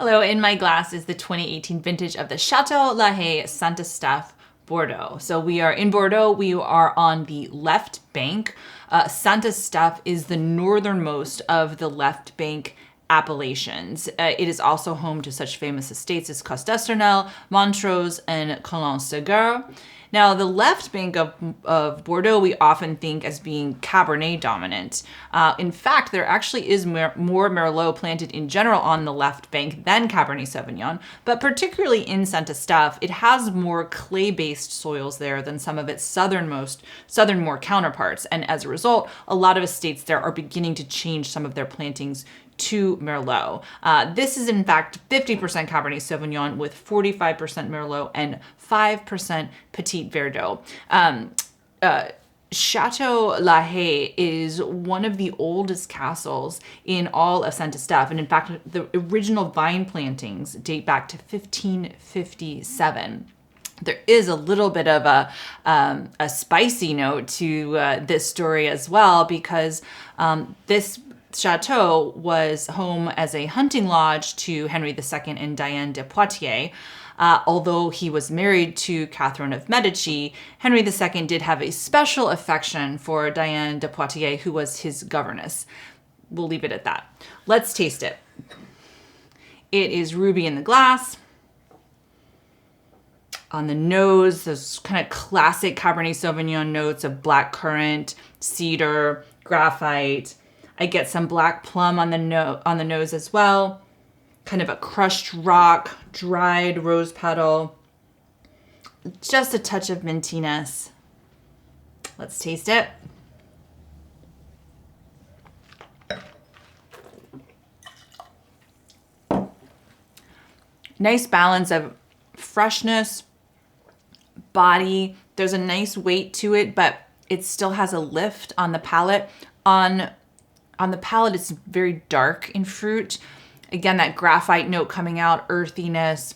Hello, in my glass is the 2018 vintage of the Château La Haye Saint-Estephe Bordeaux. So we are in Bordeaux, we are on the left bank. Saint-Estephe is the northernmost of the left bank appellations. It is also home to such famous estates as Coste d'Estournel, Montrose, and Conlin. Now, the left bank of Bordeaux we often think as being Cabernet dominant. In fact, there actually is more Merlot planted in general on the left bank than Cabernet Sauvignon, but particularly in Saint-Estephe, it has more clay-based soils there than some of its southern more counterparts. And as a result, a lot of estates there are beginning to change some of their plantings to Merlot. This is in fact 50% Cabernet Sauvignon with 45% Merlot and 5% Petit Verdot. Château La Haye is one of the oldest castles in all of Saint-Estephe. And in fact, the original vine plantings date back to 1557. There is a little bit of a spicy note to this story as well, because this chateau was home as a hunting lodge to Henry II and Diane de Poitiers. Although he was married to Catherine of Medici, Henry II did have a special affection for Diane de Poitiers, who was his governess. We'll leave it at that. Let's taste it. It is ruby in the glass. On the nose, those kind of classic Cabernet Sauvignon notes of blackcurrant, cedar, graphite. I get some black plum on the nose as well. Kind of a crushed rock, dried rose petal. Just a touch of mintiness. Let's taste it. Nice balance of freshness, body. There's a nice weight to it, but it still has a lift on the palate. On the palate, it's very dark in fruit. Again, that graphite note coming out, earthiness,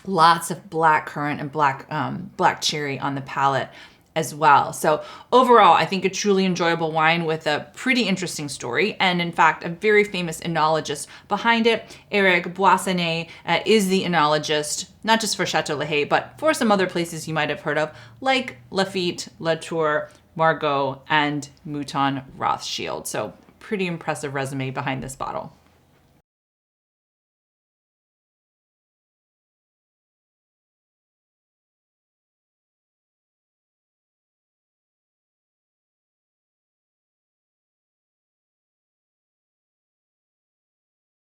lots of black currant and black cherry on the palate as well. So overall, I think a truly enjoyable wine with a pretty interesting story. And in fact, a very famous enologist behind it. Eric Boissonnet is the enologist, not just for Château La Haye, but for some other places you might have heard of, like Lafite, Latour, Margaux, and Mouton Rothschild. So pretty impressive resume behind this bottle.